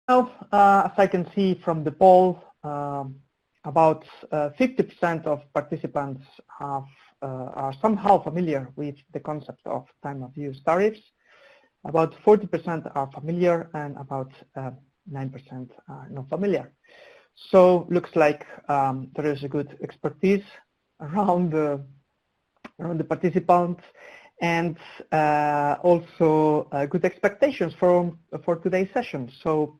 Now, as I can see from the poll, about 50% of participants are somehow familiar with the concept of time of use tariffs. About 40% are familiar and about 9% are not familiar. So looks like there is a good expertise around the participants, and also good expectations for today's session. So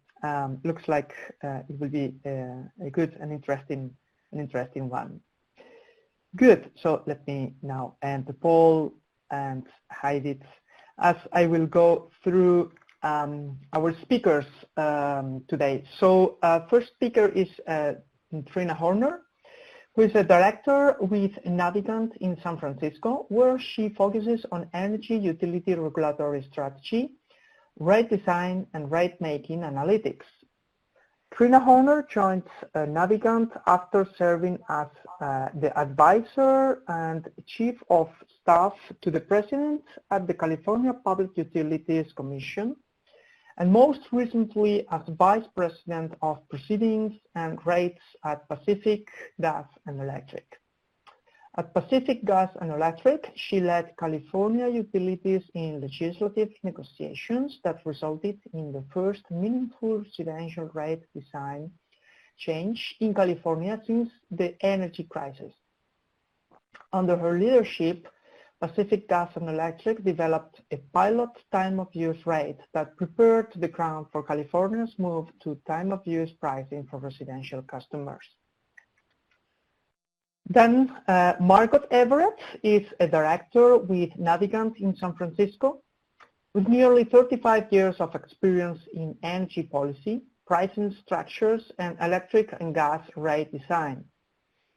looks like it will be a good and interesting one. Good. So let me now end the poll and hide it, as I will go through our speakers today. So first speaker is Trina Horner, who is a director with Navigant in San Francisco, where she focuses on energy utility regulatory strategy, rate design, and rate making analytics. Trina Horner joined Navigant after serving as the advisor and chief of staff to the president at the California Public Utilities Commission, and most recently as vice president of proceedings and rates at Pacific Gas and Electric. At Pacific Gas and Electric, she led California utilities in legislative negotiations that resulted in the first meaningful residential rate design change in California since the energy crisis. Under her leadership, Pacific Gas and Electric developed a pilot time-of-use rate that prepared the ground for California's move to time-of-use pricing for residential customers. Then Margot Everett is a director with Navigant in San Francisco, with nearly 35 years of experience in energy policy, pricing structures, and electric and gas rate design.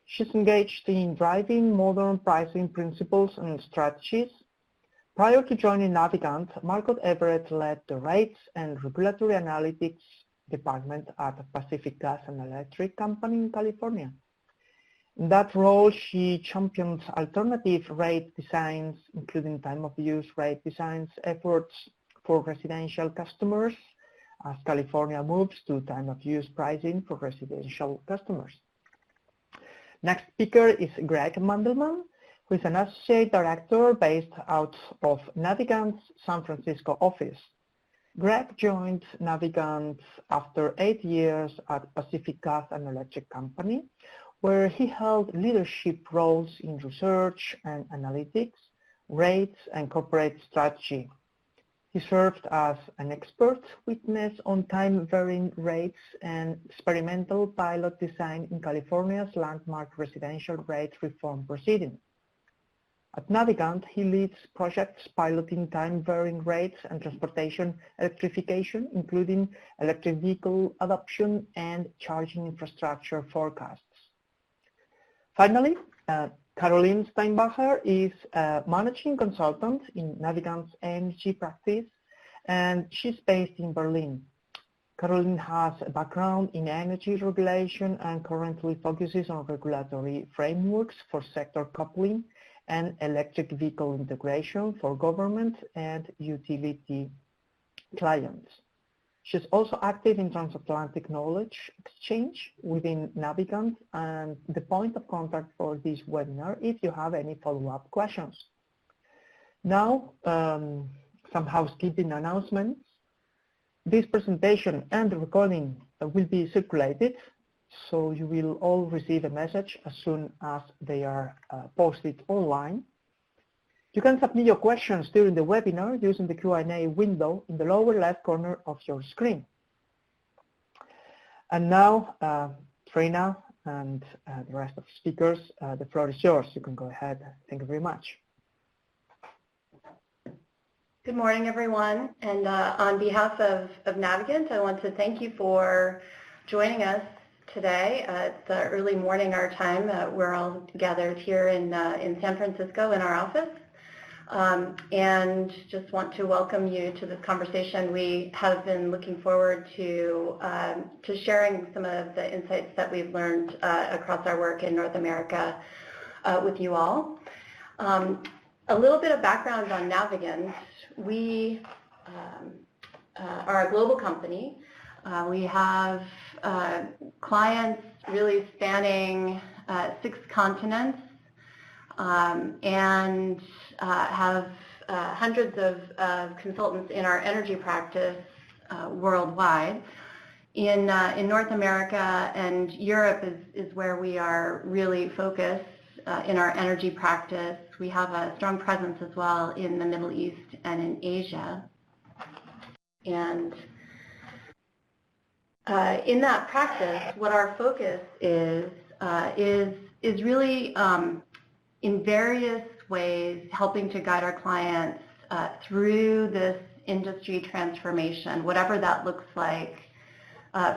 She's engaged in driving modern pricing principles and strategies. Prior to joining Navigant, Margot Everett led the Rates and Regulatory Analytics Department at Pacific Gas and Electric Company in California. In that role, she championed alternative rate designs, including time-of-use rate designs efforts for residential customers, as California moves to time-of-use pricing for residential customers. Next speaker is Greg Mandelman, who is an associate director based out of Navigant's San Francisco office. Greg joined Navigant after 8 years at Pacific Gas and Electric Company, where he held leadership roles in research and analytics, rates, and corporate strategy. He served as an expert witness on time-varying rates and experimental pilot design in California's landmark residential rate reform proceeding. At Navigant, he leads projects piloting time-varying rates and transportation electrification, including electric vehicle adoption and charging infrastructure forecasts. Finally, Caroline Steinbacher is a managing consultant in Navigant's energy practice, and she's based in Berlin. Caroline has a background in energy regulation and currently focuses on regulatory frameworks for sector coupling and electric vehicle integration for government and utility clients. She's also active in transatlantic knowledge exchange within Navigant and the point of contact for this webinar if you have any follow-up questions. Now, some housekeeping announcements. This presentation and the recording will be circulated, so you will all receive a message as soon as they are posted online. You can submit your questions during the webinar using the Q&A window in the lower left corner of your screen. And now, Trina and the rest of the speakers, the floor is yours. You can go ahead. Thank you very much. Good morning, everyone. And on behalf of Navigant, I want to thank you for joining us today. It's early morning our time. We're all gathered here in San Francisco in our office. And just want to welcome you to this conversation. We have been looking forward to sharing some of the insights that we've learned across our work in North America with you all. A little bit of background on Navigant. We are a global company We have clients really spanning 6 continents and have hundreds of consultants in our energy practice worldwide. In North America and Europe is where we are really focused in our energy practice. We have a strong presence as well in the Middle East and in Asia. And in that practice, what our focus is really in various ways helping to guide our clients through this industry transformation, whatever that looks like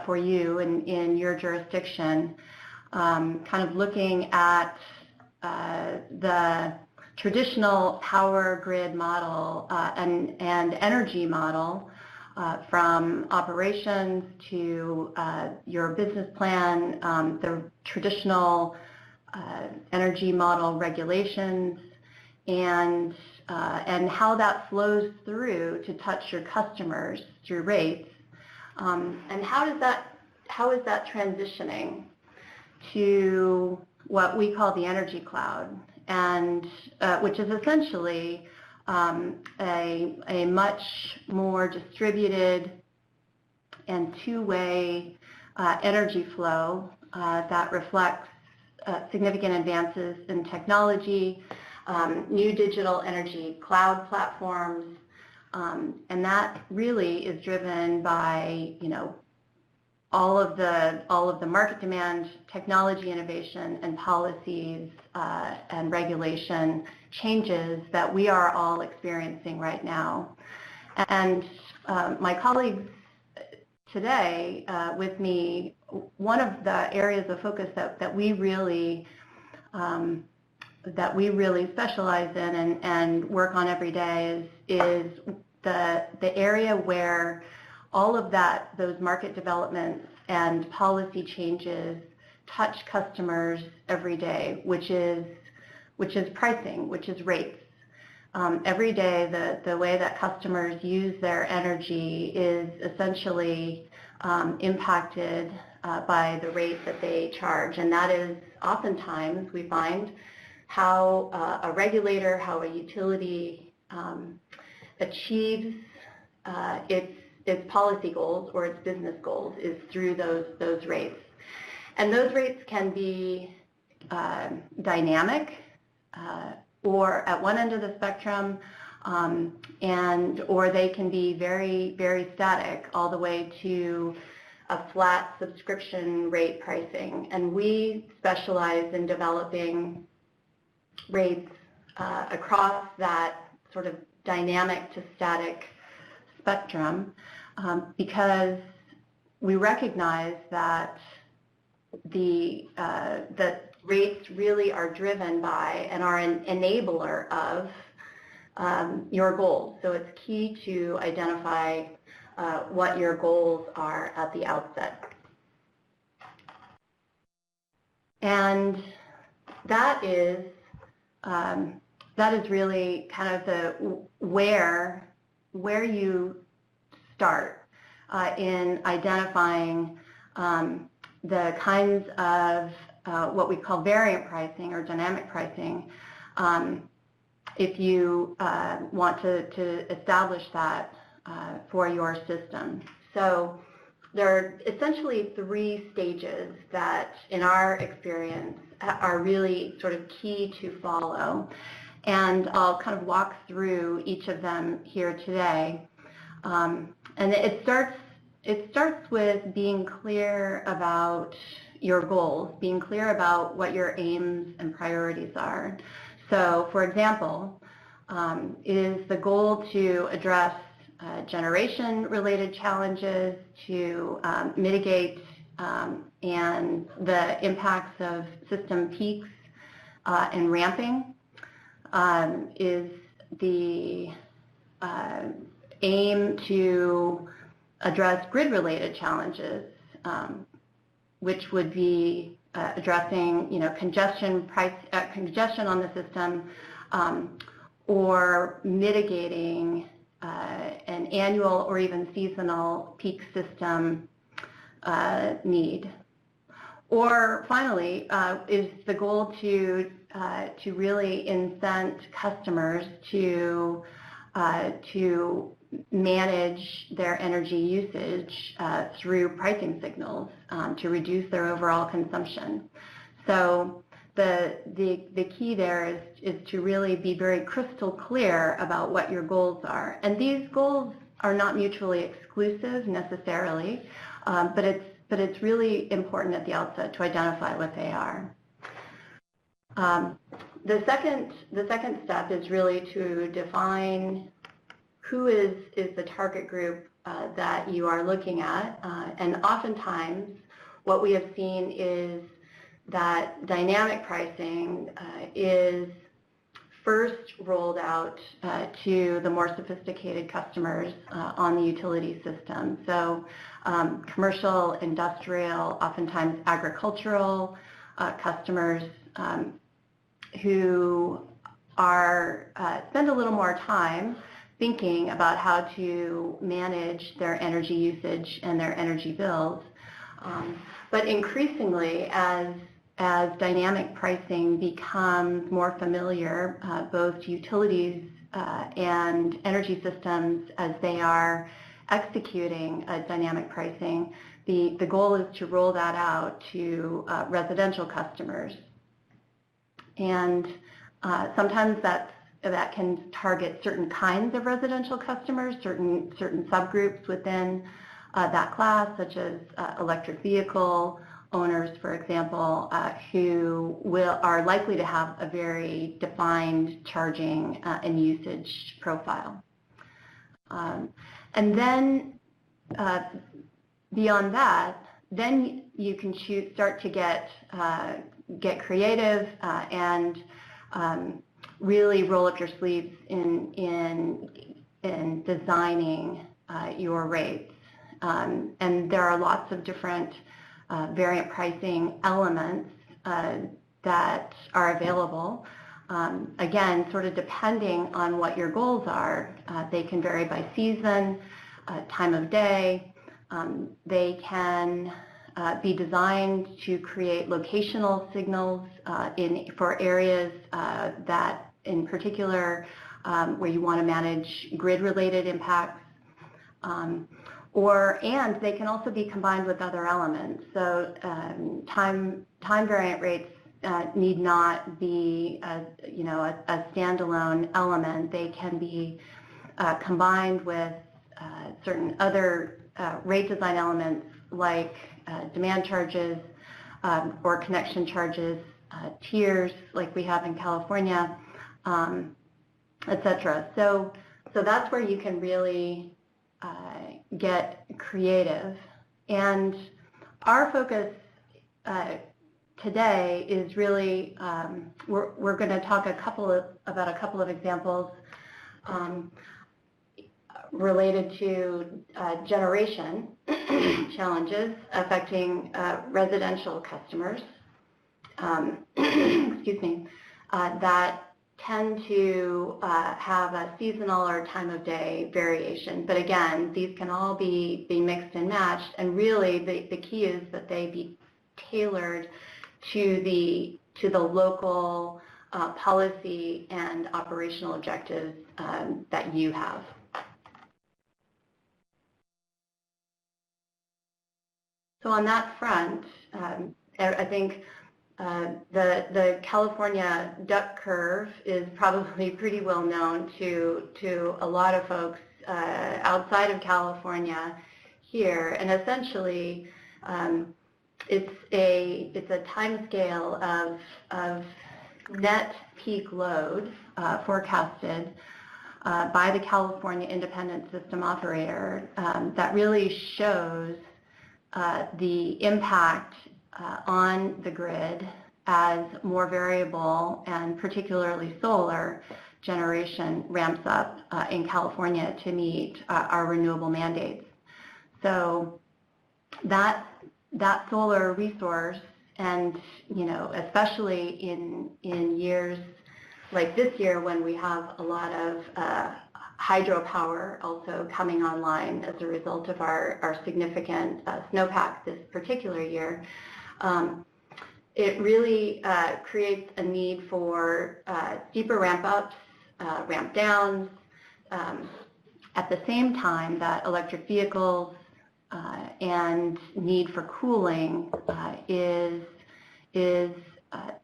for you in your jurisdiction, kind of looking at the traditional power grid model and energy model from operations to your business plan, the traditional energy model regulations, and how that flows through to touch your customers through rates, and how is that transitioning to what we call the energy cloud, and which is essentially a much more distributed and two-way energy flow that reflects significant advances in technology, new digital energy cloud platforms, and that really is driven by, all of the market demand, technology innovation, and policies and regulation changes that we are all experiencing right now. And my colleagues today with me, one of the areas of focus that we really specialize in and work on every day is the area where all of those market developments and policy changes touch customers every day, which is pricing, which is rates. Every day, the way that customers use their energy is essentially impacted by the rate that they charge, and that is oftentimes, we find, how a regulator, how a utility achieves its policy goals or its business goals is through those rates. And those rates can be dynamic or at one end of the spectrum, or they can be very, very static all the way to a flat subscription rate pricing. And we specialize in developing rates across that sort of dynamic to static spectrum because we recognize that that rates really are driven by and are an enabler of your goals. So it's key to identify what your goals are at the outset. And that is really kind of the where you start in identifying the kinds of what we call variant pricing or dynamic pricing if you want to establish that for your system. So there are essentially 3 stages that, in our experience, are really sort of key to follow. And I'll kind of walk through each of them here today. And it starts with being clear about your goals, being clear about what your aims and priorities are. So, for example, is the goal to address generation-related challenges, to mitigate and the impacts of system peaks and ramping? Is the aim to address grid-related challenges, which would be addressing, congestion on the system, or mitigating an annual or even seasonal peak system need? Or finally, is the goal to really incent customers to manage their energy usage through pricing signals to reduce their overall consumption? So the key there is to really be very crystal clear about what your goals are. And these goals are not mutually exclusive necessarily, but it's really important at the outset to identify what they are. The second step is really to define who is the target group that you are looking at. And oftentimes what we have seen is that dynamic pricing is first rolled out to the more sophisticated customers on the utility system. So commercial, industrial, oftentimes agricultural customers who spend a little more time thinking about how to manage their energy usage and their energy bills. But increasingly, as dynamic pricing becomes more familiar, both to utilities and energy systems as they are executing dynamic pricing, the goal is to roll that out to residential customers. And sometimes that can target certain kinds of residential customers, certain subgroups within that class, such as electric vehicle owners, for example, who are likely to have a very defined charging and usage profile. And then beyond that, then you can start to get creative and really roll up your sleeves in designing your rates. And there are lots of different variant pricing elements that are available. Again, sort of depending on what your goals are, they can vary by season, time of day. They can be designed to create locational signals for areas that, in particular, where you want to manage grid-related impacts. And they can also be combined with other elements. So time variant rates need not be a standalone element. They can be combined with certain other rate design elements like demand charges or connection charges, tiers like we have in California, etc. So that's where you can really get creative. And our focus today is really, we're going to talk about a couple of examples related to generation challenges affecting residential customers, excuse me, that tend to have a seasonal or time of day variation. But again, these can all be mixed and matched, and really the key is that they be tailored to the local policy and operational objectives that you have. So on that front, I think the California duck curve is probably pretty well known to a lot of folks outside of California here, and essentially it's a time scale of net peak load forecasted by the California Independent System Operator that really shows the impact on the grid as more variable and particularly solar generation ramps up in California to meet our renewable mandates. So that solar resource, and especially in years like this year when we have a lot of hydropower also coming online as a result of our significant snowpack this particular year. It really creates a need for steeper ramp-ups, ramp-downs, at the same time that electric vehicles and need for cooling is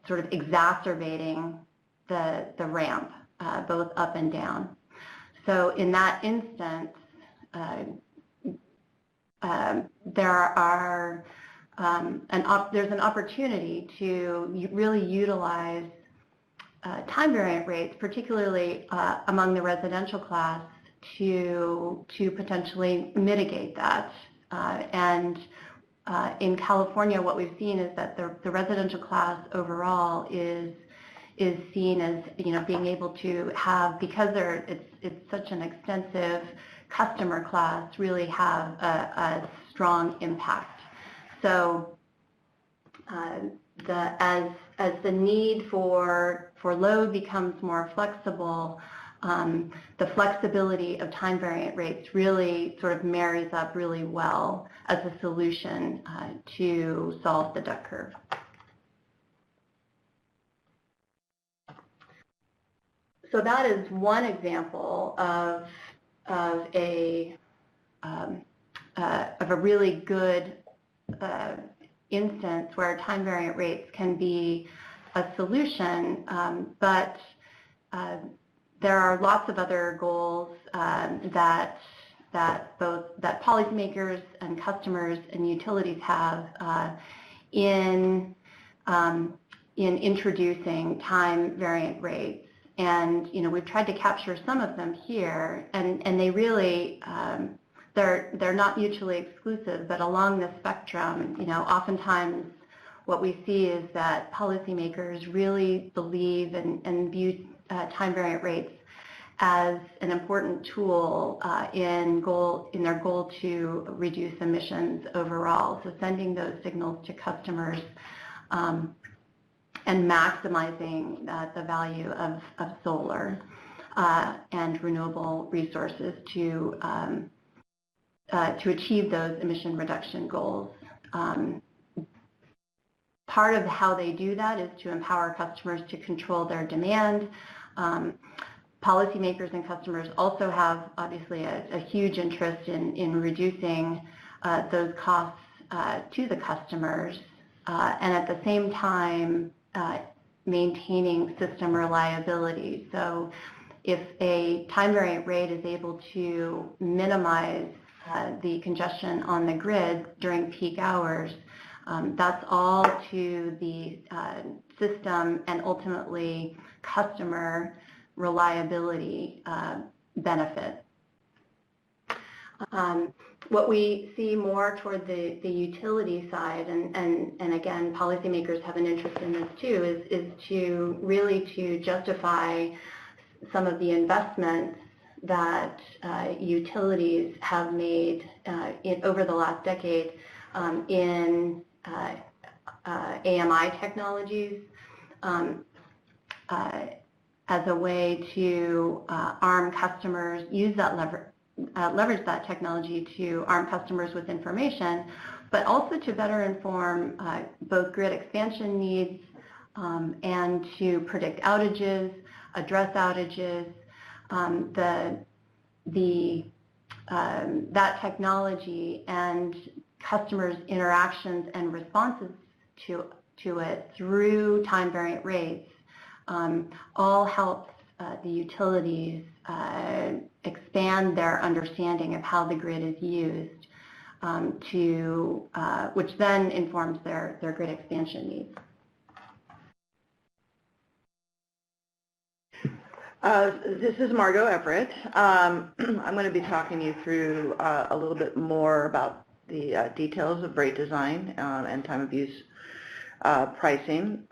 sort of exacerbating the ramp, both up and down. So in that instance, there's an opportunity to really utilize time variant rates, particularly among the residential class, to potentially mitigate that. In California, what we've seen is that the residential class overall is seen as being able to have, because it's such an extensive customer class, really have a strong impact. So as the need for load becomes more flexible, the flexibility of time variant rates really sort of marries up really well as a solution to solve the duck curve. So that is one example of a really good instance where time variant rates can be a solution, but there are lots of other goals that policymakers and customers and utilities have in introducing time variant rates. And we've tried to capture some of them here, and they really they're not mutually exclusive, but along the spectrum, oftentimes what we see is that policymakers really believe and view time variant rates as an important tool in their goal to reduce emissions overall. So sending those signals to customers and maximizing the value of solar and renewable resources to achieve those emission reduction goals. Part of how they do that is to empower customers to control their demand. Policymakers and customers also have, obviously, a huge interest in reducing those costs to the customers, and at the same time maintaining system reliability. So if a time variant rate is able to minimize the congestion on the grid during peak hours, that's all to the system and ultimately customer reliability benefit. What we see more toward the utility side, and again, policymakers have an interest in this too, is to really to justify some of the investments that utilities have made over the last decade in AMI technologies as a way to arm customers, leverage that technology to arm customers with information, but also to better inform both grid expansion needs and to predict outages, address outages. That technology and customers' interactions and responses to it through time variant rates all helps the utilities expand their understanding of how the grid is used, which then informs their grid expansion needs. This is Margot Everett. I'm going to be talking you through a little bit more about the details of rate design and time of use pricing.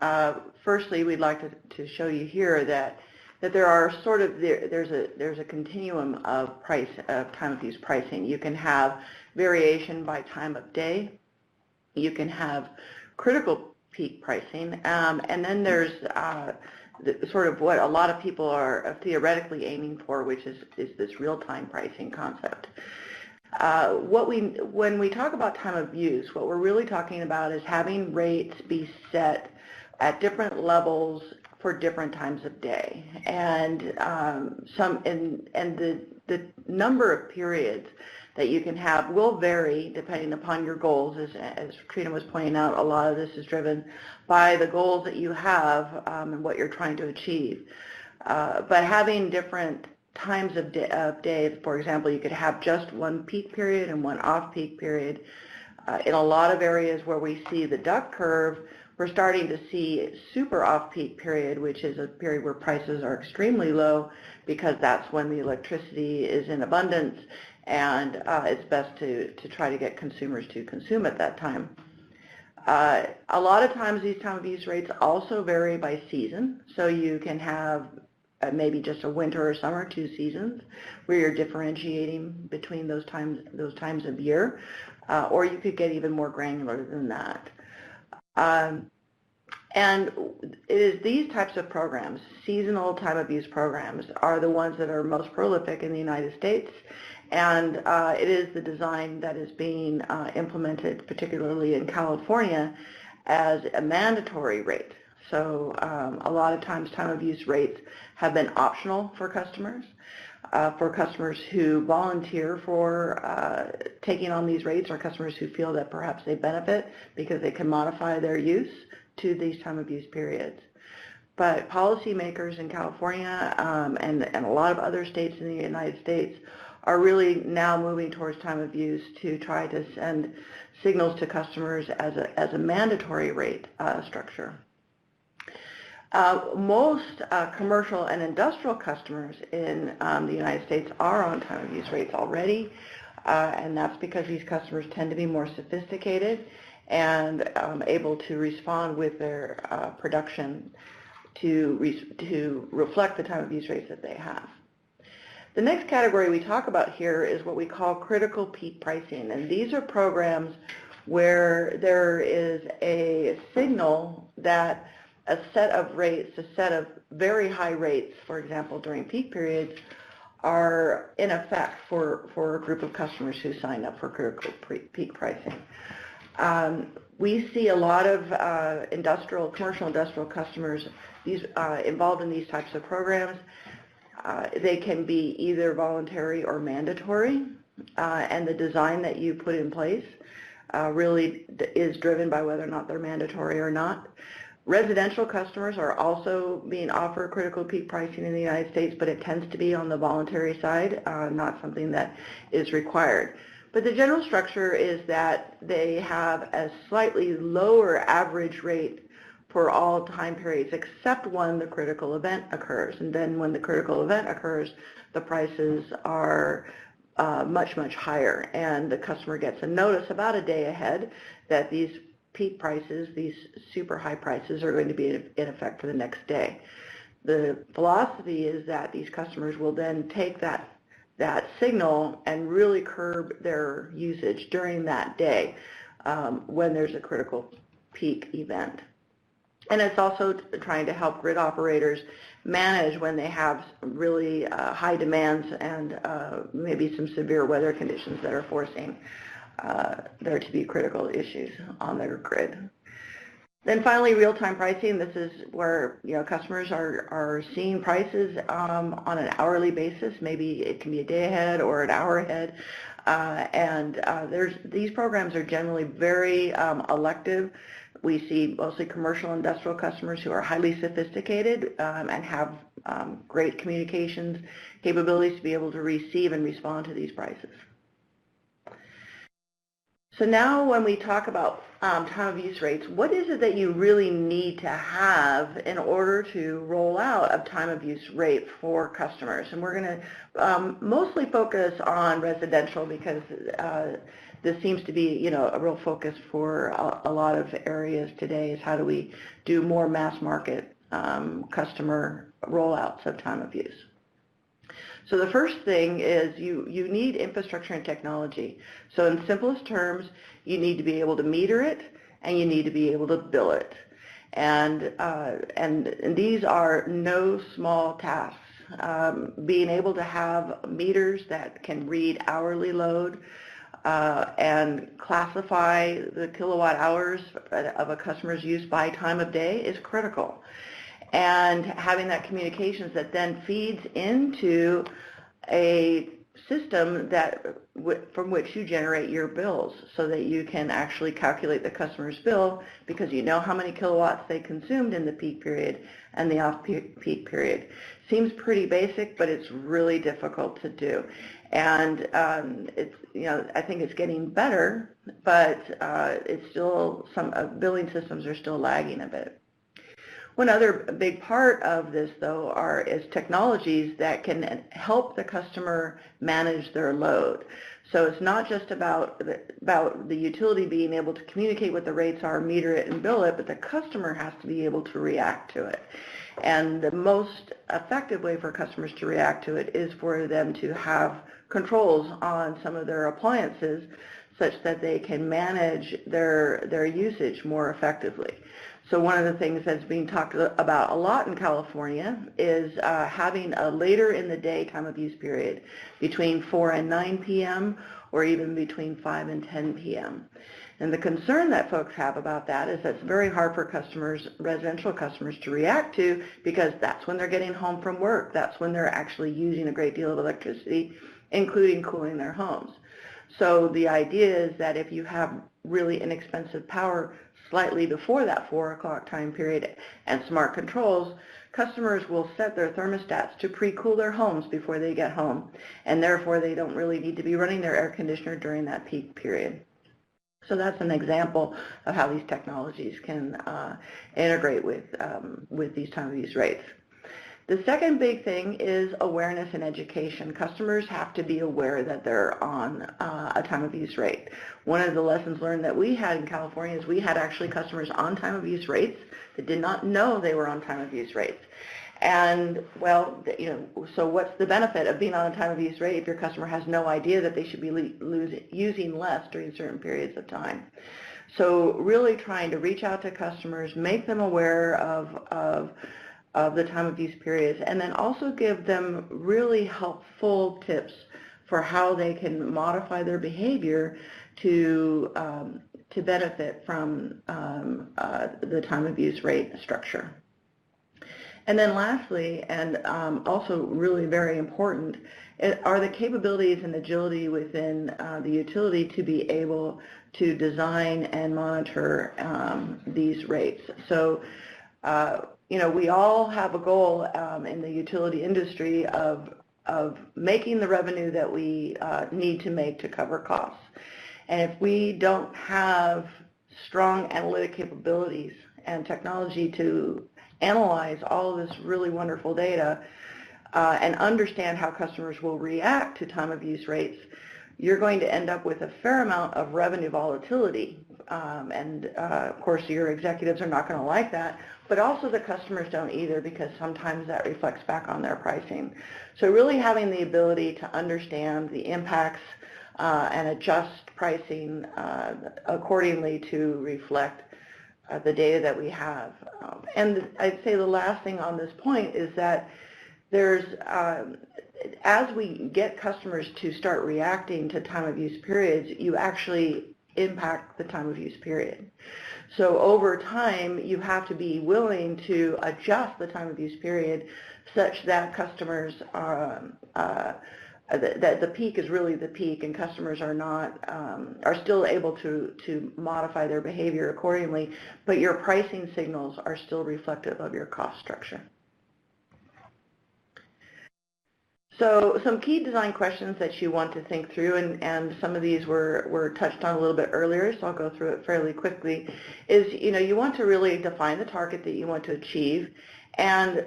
Firstly, we'd like to show you here that there are there's a continuum of time of use pricing. You can have variation by time of day. You can have critical peak pricing, and then there's sort of what a lot of people are theoretically aiming for, which is this real-time pricing concept. When we talk about time of use, what we're really talking about is having rates be set at different levels for different times of day, and the number of periods that you can have will vary depending upon your goals. As Trina was pointing out, a lot of this is driven by the goals that you have and what you're trying to achieve. But having different times of day, for example, you could have just one peak period and one off-peak period. In a lot of areas where we see the duck curve, we're starting to see super off-peak period, which is a period where prices are extremely low because that's when the electricity is in abundance, and it's best to try to get consumers to consume at that time. A lot of times these time of use rates also vary by season, so you can have maybe just a winter or summer, 2 seasons, where you're differentiating between those times of year, or you could get even more granular than that. And it is these types of programs, seasonal time of use programs, are the ones that are most prolific in the United States, and it is the design that is being implemented, particularly in California, as a mandatory rate. So a lot of times time of use rates have been optional for customers who volunteer for taking on these rates, or customers who feel that perhaps they benefit because they can modify their use to these time of use periods. But policymakers in California and a lot of other states in the United States are really now moving towards time of use to try to send signals to customers as a mandatory rate structure. Most commercial and industrial customers in the United States are on time of use rates already, and that's because these customers tend to be more sophisticated and able to respond with their production to reflect the time of use rates that they have. The next category we talk about here is what we call critical peak pricing, and these are programs where there is a signal that a set of rates, a set of very high rates, for example, during peak periods, are in effect for a group of customers who sign up for critical peak pricing. We see a lot of commercial industrial customers involved in these types of programs. They can be either voluntary or mandatory, and the design that you put in place really is driven by whether or not they're mandatory or not. Residential customers are also being offered critical peak pricing in the United States, but it tends to be on the voluntary side, not something that is required. But the general structure is that they have a slightly lower average rate for all time periods except when the critical event occurs. And then when the critical event occurs, the prices are much, much higher, and the customer gets a notice about a day ahead that these peak prices, these super high prices, are going to be in effect for the next day. The philosophy is that these customers will then take that signal and really curb their usage during that day when there's a critical peak event. And it's also trying to help grid operators manage when they have really high demands and maybe some severe weather conditions that are forcing there to be critical issues on their grid. Then finally, real-time pricing. This is where customers are seeing prices on an hourly basis. Maybe it can be a day ahead or an hour ahead. These programs are generally very elective. We see mostly commercial industrial customers who are highly sophisticated and have great communications capabilities to be able to receive and respond to these prices. So now when we talk about time of use rates, what is it that you really need to have in order to roll out a time of use rate for customers? And we're going to mostly focus on residential because this seems to be a real focus for a lot of areas today, is how do we do more mass market customer rollouts of time of use. So the first thing is you need infrastructure and technology. So in simplest terms, you need to be able to meter it and you need to be able to bill it. And these are no small tasks. Being able to have meters that can read hourly load and classify the kilowatt hours of a customer's use by time of day is critical. And having that communications that then feeds into a system that from which you generate your bills, so that you can actually calculate the customer's bill because you know how many kilowatts they consumed in the peak period and the off-peak period. Seems pretty basic, but it's really difficult to do. And it's, I think it's getting better, but it's still, some billing systems are still lagging a bit. One other big part of this, though, is technologies that can help the customer manage their load. So it's not just about the utility being able to communicate what the rates are, meter it, and bill it, but the customer has to be able to react to it. And the most effective way for customers to react to it is for them to have controls on some of their appliances such that they can manage their usage more effectively. So one of the things that's being talked about a lot in California is having a later in the day time of use period between 4 and 9 p.m. or even between 5 and 10 p.m. And the concern that folks have about that is that it's very hard for customers, residential customers, to react to, because that's when they're getting home from work. That's when they're actually using a great deal of electricity, including cooling their homes. So the idea is that if you have really inexpensive power slightly before that 4 o'clock time period and smart controls, customers will set their thermostats to pre-cool their homes before they get home, and therefore they don't really need to be running their air conditioner during that peak period. So that's an example of how these technologies can integrate with these time of use rates. The second big thing is awareness and education. Customers have to be aware that they're on a time of use rate. One of the lessons learned that we had in California is we had actually customers on time of use rates that did not know they were on time of use rates. And, well, so what's the benefit of being on a time of use rate if your customer has no idea that they should be using less during certain periods of time? So really trying to reach out to customers, make them aware of the time of use periods, and then also give them really helpful tips for how they can modify their behavior to benefit from the time of use rate structure. And then lastly, and also really very important, are the capabilities and agility within the utility to be able to design and monitor these rates. So we all have a goal in the utility industry of making the revenue that we need to make to cover costs. And if we don't have strong analytic capabilities and technology to analyze all of this really wonderful data and understand how customers will react to time of use rates, you're going to end up with a fair amount of revenue volatility. Of course, your executives are not going to like that, but also the customers don't either, because sometimes that reflects back on their pricing. So really having the ability to understand the impacts and adjust pricing accordingly to reflect the data that we have. And I'd say the last thing on this point is that there's, as we get customers to start reacting to time of use periods, you actually impact the time of use period. So over time, you have to be willing to adjust the time of use period such that customers are, that the peak is really the peak, and customers are not, are still able to modify their behavior accordingly, but your pricing signals are still reflective of your cost structure. So some key design questions that you want to think through, and some of these were touched on a little bit earlier, so I'll go through it fairly quickly, is you want to really define the target that you want to achieve, and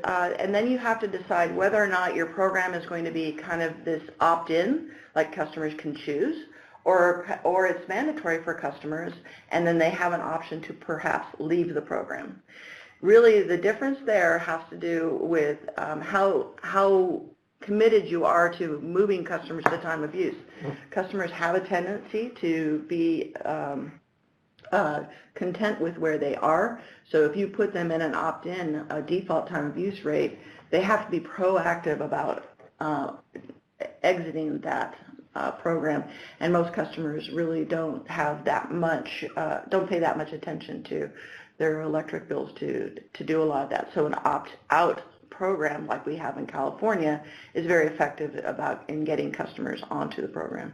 then you have to decide whether or not your program is going to be kind of this opt-in, like customers can choose, or it's mandatory for customers, and then they have an option to perhaps leave the program. Really, the difference there has to do with how committed you are to moving customers to the time of use. Customers have a tendency to be content with where they are. So if you put them in an opt-in default time of use rate, they have to be proactive about exiting that program, and most customers really don't have that much, don't pay that much attention to their electric bills to do a lot of that. So an opt-out program like we have in California is very effective in getting customers onto the program.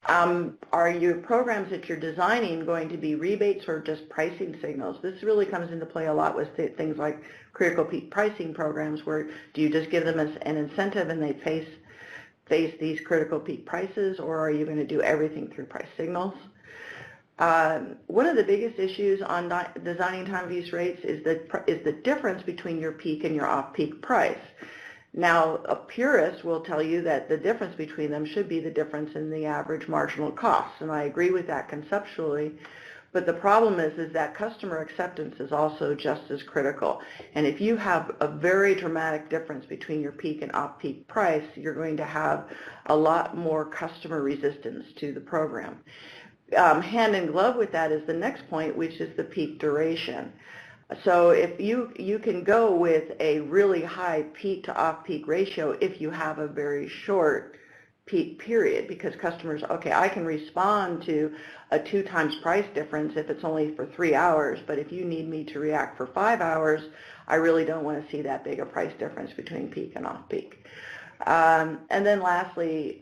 Are your programs that you're designing going to be rebates or just pricing signals? This really comes into play a lot with things like critical peak pricing programs, where do you just give them an incentive and they face these critical peak prices, or are you going to do everything through price signals? One of the biggest issues on designing time of use rates is the difference between your peak and your off-peak price. Now, a purist will tell you that the difference between them should be the difference in the average marginal cost, and I agree with that conceptually, but the problem is that customer acceptance is also just as critical. And if you have a very dramatic difference between your peak and off-peak price, you're going to have a lot more customer resistance to the program. Hand in glove with that is the next point, which is the peak duration. So if you can go with a really high peak to off-peak ratio if you have a very short peak period, because customers, okay, I can respond to a 2 times price difference if it's only for 3 hours, but if you need me to react for 5 hours, I really don't want to see that big a price difference between peak and off-peak. And then lastly,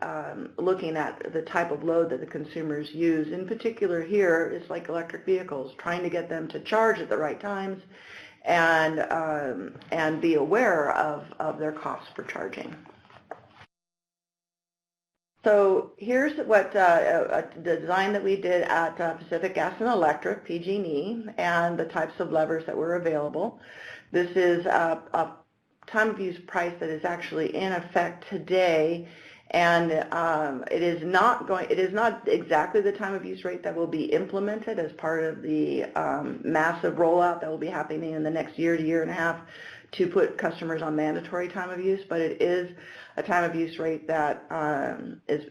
looking at the type of load that the consumers use. In particular here, it's like electric vehicles, trying to get them to charge at the right times and be aware of their costs for charging. So here's what the design that we did at Pacific Gas and Electric, PG&E, and the types of levers that were available. This is a time of use price that is actually in effect today, and it is not exactly the time of use rate that will be implemented as part of the massive rollout that will be happening in the next year to year and a half to put customers on mandatory time of use, but it is a time of use rate that is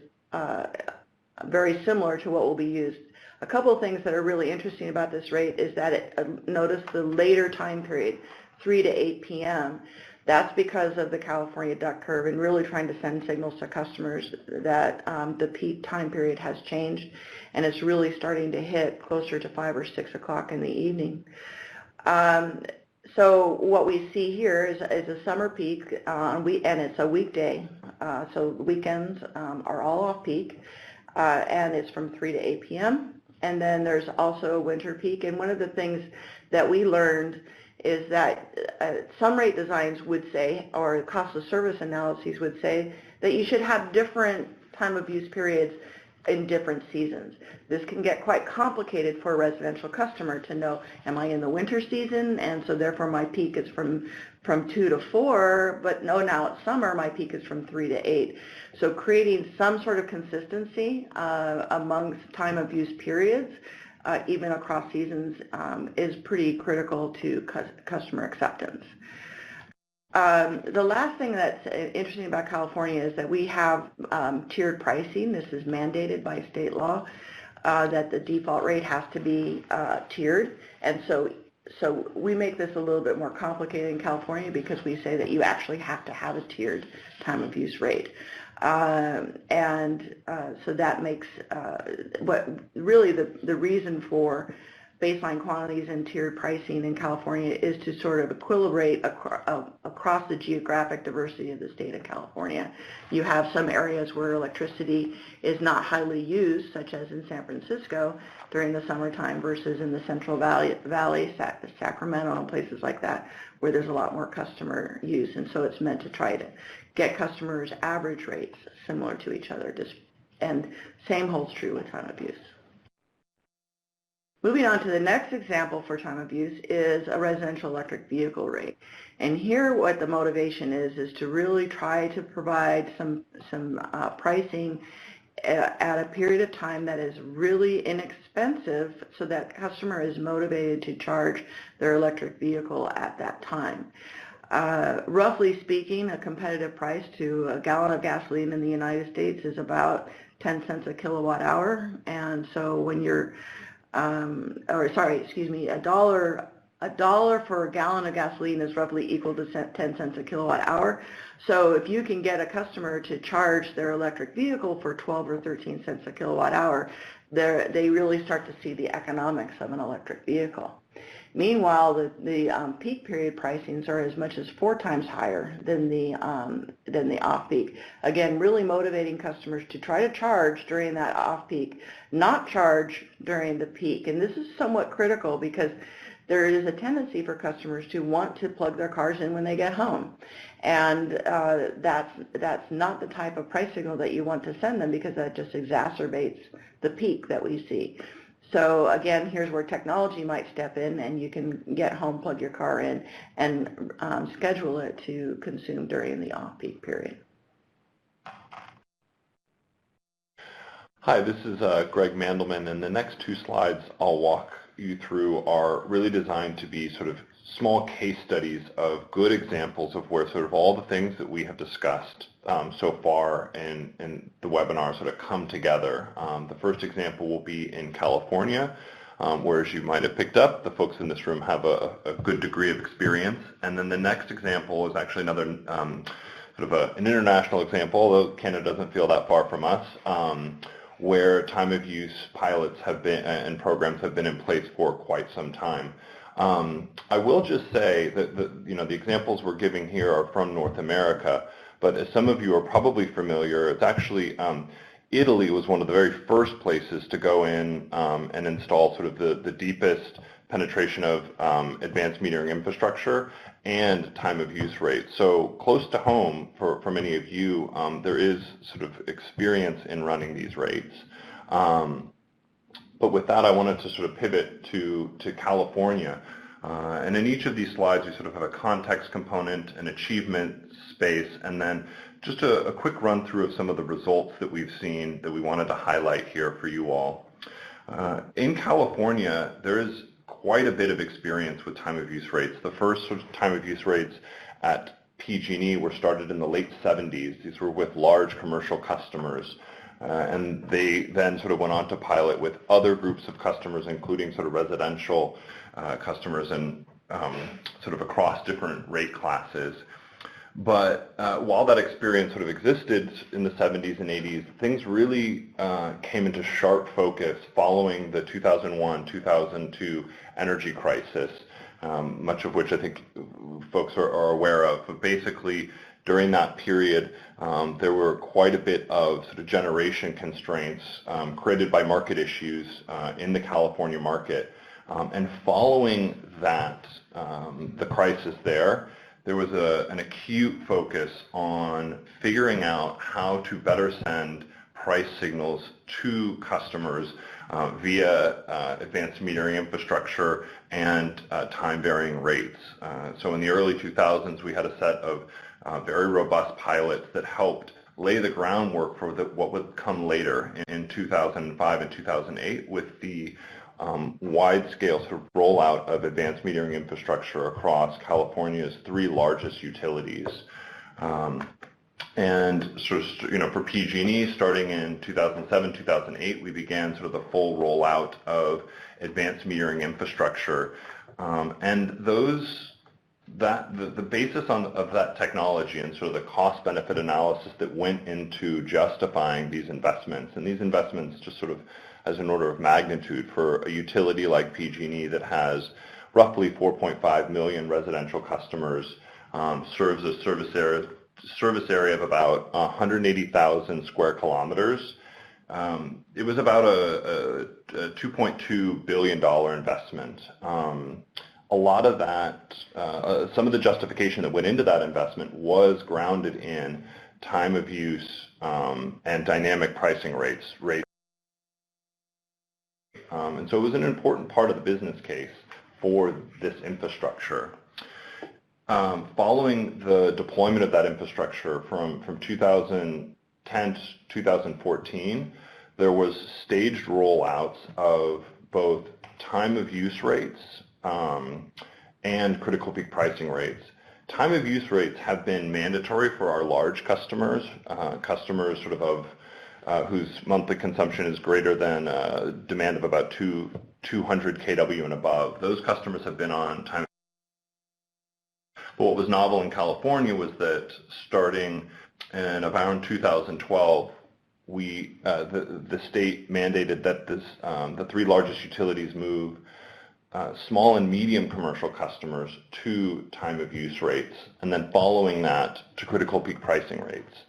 very similar to what will be used. A couple of things that are really interesting about this rate is that notice the later time period, 3 to 8 p.m. That's because of the California duck curve and really trying to send signals to customers that the peak time period has changed, and it's really starting to hit closer to 5 or 6 o'clock in the evening. So what we see here is a summer peak, and it's a weekday. So weekends are all off peak, and it's from 3 to 8 p.m. And then there's also a winter peak, and one of the things that we learned is that some rate designs would say, or cost of service analyses would say, that you should have different time of use periods in different seasons. This can get quite complicated for a residential customer to know, am I in the winter season, and so therefore my peak is from 2 to 4, but no, now it's summer, my peak is from 3 to 8. So creating some sort of consistency amongst time of use periods, even across seasons, is pretty critical to customer acceptance. The last thing that's interesting about California is that we have tiered pricing. This is mandated by state law, that the default rate has to be tiered, and so we make this a little bit more complicated in California because we say that you actually have to have a tiered time of use rate. So that makes what really the reason for baseline quantities and tiered pricing in California is to sort of equilibrate across the geographic diversity of the state of California. You have some areas where electricity is not highly used, such as in San Francisco during the summertime, versus in the Central Valley, Sacramento, and places like that, where there's a lot more customer use. And so it's meant to try to get customers' average rates similar to each other. And same holds true with time of use. Moving on to the next example for time of use is a residential electric vehicle rate. And here what the motivation is to really try to provide some pricing at a period of time that is really inexpensive so that customer is motivated to charge their electric vehicle at that time. Roughly speaking, a competitive price to a gallon of gasoline in the United States is about 10 cents a kilowatt hour, and so when you're a dollar for a gallon of gasoline is roughly equal to 10 cents a kilowatt hour. So if you can get a customer to charge their electric vehicle for 12 or 13 cents a kilowatt hour, they really start to see the economics of an electric vehicle. Meanwhile, the peak period pricings are as much as 4 times higher than the off-peak. Again, really motivating customers to try to charge during that off-peak, not charge during the peak. And this is somewhat critical because there is a tendency for customers to want to plug their cars in when they get home. And that's not the type of price signal that you want to send them, because that just exacerbates the peak that we see. So again, here's where technology might step in, and you can get home, plug your car in, and schedule it to consume during the off-peak period. Hi, this is Greg Mandelman, and the next 2 slides I'll walk you through are really designed to be sort of small case studies of good examples of where sort of all the things that we have discussed so far in the webinar sort of come together. The first example will be in California, where, as you might have picked up, the folks in this room have a good degree of experience. And then the next example is actually another sort of an international example, although Canada doesn't feel that far from us, where time of use pilots have been and programs have been in place for quite some time. I will just say that the examples we're giving here are from North America, but as some of you are probably familiar, it's actually Italy was one of the very first places to go in and install sort of the deepest penetration of advanced metering infrastructure and time of use rates. So close to home for many of you, there is sort of experience in running these rates. But with that, I wanted to sort of pivot to California. And in each of these slides, we sort of have a context component, an achievement space, and then just a quick run through of some of the results that we've seen that we wanted to highlight here for you all. In California, there is quite a bit of experience with time of use rates. The first sort of time of use rates at PG&E were started in the late 70s. These were with large commercial customers. And they then sort of went on to pilot with other groups of customers, including sort of residential customers and sort of across different rate classes. But while that experience sort of existed in the 70s and 80s, things really came into sharp focus following the 2001-2002 energy crisis, much of which I think folks are aware of. But basically, during that period, there were quite a bit of sort of generation constraints created by market issues in the California market. And following that, the crisis there was an acute focus on figuring out how to better send price signals to customers via advanced metering infrastructure and time-varying rates. So in the early 2000s, we had a set of very robust pilots that helped lay the groundwork for what would come later in 2005 and 2008 with the wide-scale sort of rollout of advanced metering infrastructure across California's 3 largest utilities. And sort of, for PG&E, starting in 2007, 2008, we began sort of the full rollout of advanced metering infrastructure. And the basis of that technology and sort of the cost-benefit analysis that went into justifying these investments, and these investments just sort of as an order of magnitude for a utility like PG&E that has roughly 4.5 million residential customers, serves a service area of about 180,000 square kilometers. It was about a $2.2 billion investment. A lot of that, some of the justification that went into that investment was grounded in time of use and dynamic pricing rates. And so it was an important part of the business case for this infrastructure. Following the deployment of that infrastructure from 2010 to 2014, there was staged rollouts of both time of use rates and critical peak pricing rates. Time of use rates have been mandatory for our large customers, whose monthly consumption is greater than demand of about 2 200 kW and above. Those customers have been on time. But what was novel in California was that starting in around 2012, the state mandated that the three largest utilities move small and medium commercial customers to time of use rates, and then following that to critical peak pricing rates.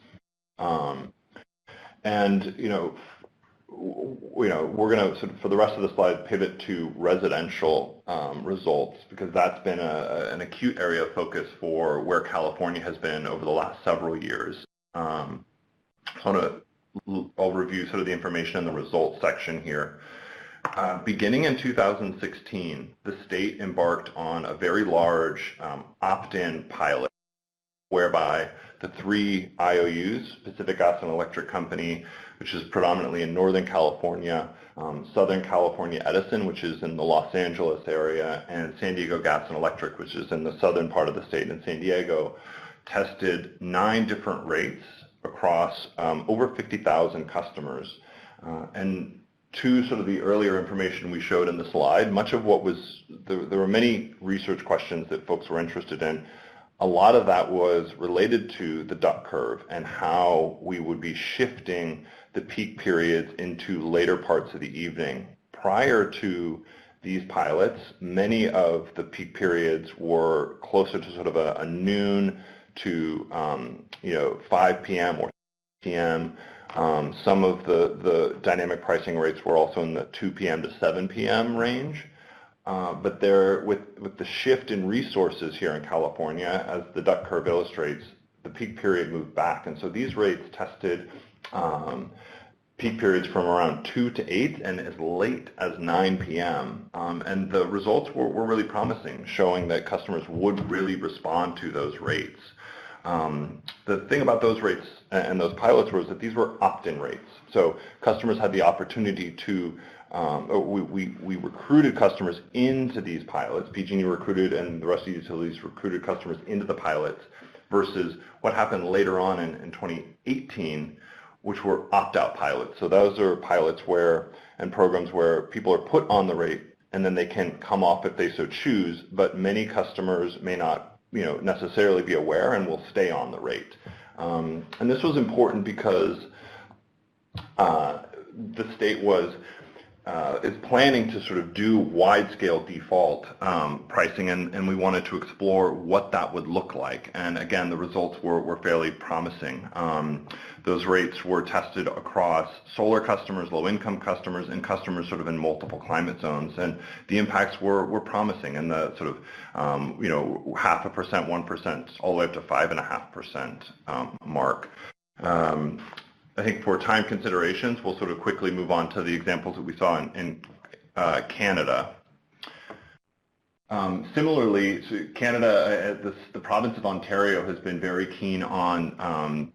We're going to, for the rest of the slide, pivot to residential results, because that's been an acute area of focus for where California has been over the last several years. I'll review sort of the information in the results section here. Beginning in 2016, the state embarked on a very large opt-in pilot whereby the three IOUs, Pacific Gas and Electric Company, which is predominantly in Northern California, Southern California Edison, which is in the Los Angeles area, and San Diego Gas and Electric, which is in the southern part of the state in San Diego, tested 9 different rates across over 50,000 customers. And to sort of the earlier information we showed in the slide, much of what was, there were many research questions that folks were interested in. A lot of that was related to the duck curve and how we would be shifting the peak periods into later parts of the evening. Prior to these pilots, many of the peak periods were closer to sort of a noon to 5 p.m. or 6 p.m. Some of the dynamic pricing rates were also in the 2 p.m. to 7 p.m. range. But with the shift in resources here in California, as the duck curve illustrates, the peak period moved back. And so these rates tested peak periods from around 2 to 8 and as late as 9 p.m. And the results were really promising, showing that customers would really respond to those rates. The thing about those rates and those pilots was that these were opt-in rates. So customers had the opportunity to, we recruited customers into these pilots. PG&E recruited and the rest of the utilities recruited customers into the pilots versus what happened later on in 2018, which were opt-out pilots. So those are pilots and programs where people are put on the rate and then they can come off if they so choose, but many customers may not necessarily be aware and will stay on the rate. And this was important because the state is planning to sort of do wide-scale default pricing, and we wanted to explore what that would look like. And again, the results were fairly promising. Those rates were tested across solar customers, low-income customers, and customers sort of in multiple climate zones. And the impacts were promising in the sort of 0.5%, 1%, all the way up to 5.5% mark. I think for time considerations, we'll sort of quickly move on to the examples that we saw in Canada. Similarly, so Canada, the province of Ontario has been very keen on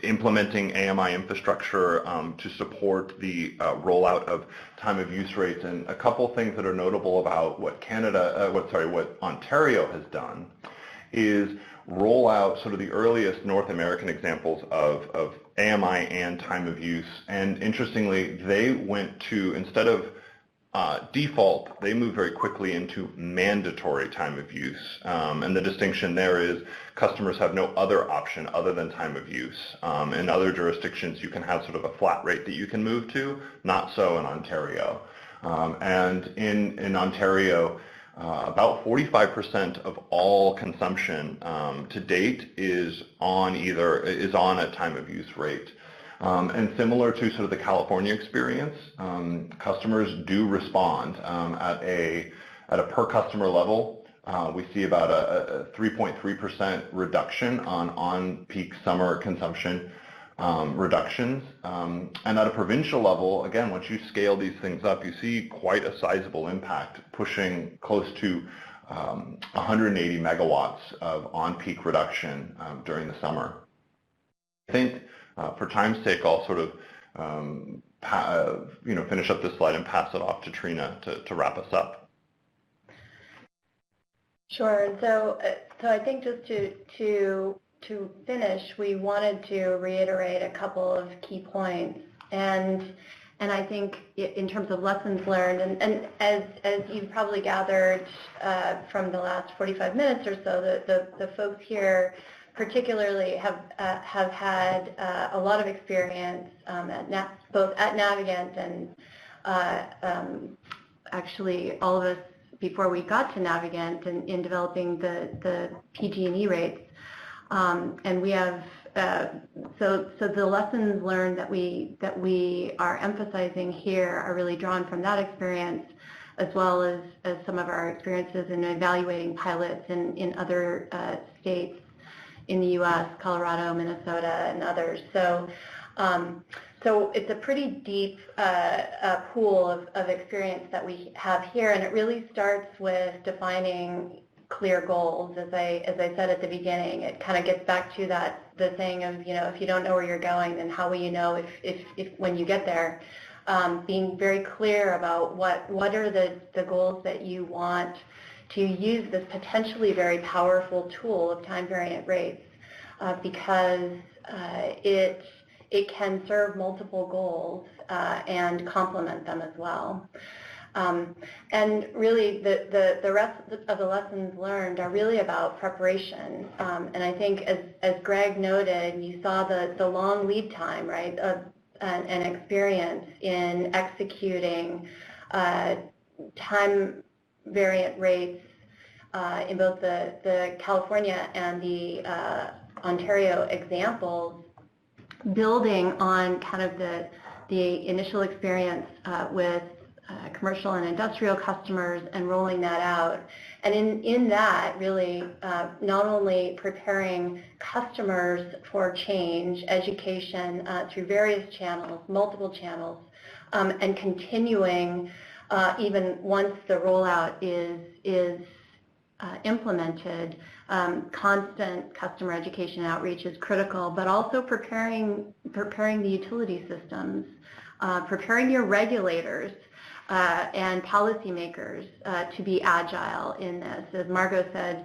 implementing AMI infrastructure to support the rollout of time of use rates. And a couple things that are notable about what Ontario has done is roll out sort of the earliest North American examples of AMI and time of use. And interestingly, they went to, instead of default, they moved very quickly into mandatory time of use. And the distinction there is customers have no other option other than time of use. In other jurisdictions, you can have sort of a flat rate that you can move to, not so in Ontario. And in Ontario, about 45% of all consumption to date is on a time of use rate. And similar to sort of the California experience, customers do respond at a per customer level. We see about a 3.3% reduction on peak summer consumption reductions. And at a provincial level, again, once you scale these things up, you see quite a sizable impact, pushing close to 180 megawatts of on-peak reduction during the summer. I think for time's sake, I'll sort of finish up this slide and pass it off to Trina to wrap us up. Sure. And so I think just to finish, we wanted to reiterate a couple of key points. And And I think in terms of lessons learned, and as you've probably gathered from the last 45 minutes or so, the folks here particularly have had a lot of experience both at Navigant and actually all of us before we got to Navigant in developing the PG&E rates. And we have so the lessons learned that we are emphasizing here are really drawn from that experience, as well as some of our experiences in evaluating pilots in other states in the U.S., Colorado, Minnesota, and others. So it's a pretty deep pool of experience that we have here, and it really starts with defining clear goals. As I said at the beginning, it kind of gets back to the saying of, if you don't know where you're going, then how will you know if when you get there? Being very clear about what are the goals that you want to use this potentially very powerful tool of time variant rates, because it can serve multiple goals and complement them as well. And really, the rest of the lessons learned are really about preparation. And I think, as Greg noted, you saw the long lead time, right, of an experience in executing time variant rates in both the California and the Ontario examples, building on kind of the initial experience with commercial and industrial customers and rolling that out. And in that, really, not only preparing customers for change, education through various channels, multiple channels, and continuing even once the rollout is implemented, constant customer education and outreach is critical, but also preparing the utility systems, preparing your regulators and policymakers to be agile in this. As Margot said,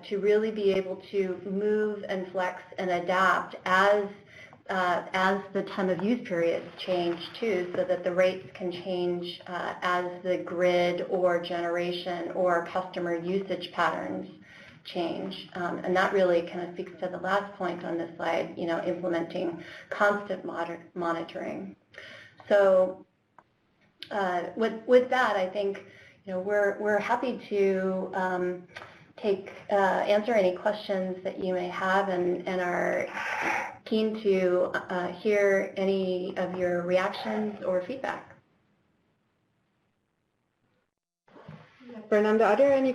to really be able to move and flex and adapt as the time of use periods change too, so that the rates can change as the grid or generation or customer usage patterns change. And that really kind of speaks to the last point on this slide, implementing constant monitoring. So with that, I think we're happy to answer any questions that you may have, and are keen to hear any of your reactions or feedback. Fernanda, are there any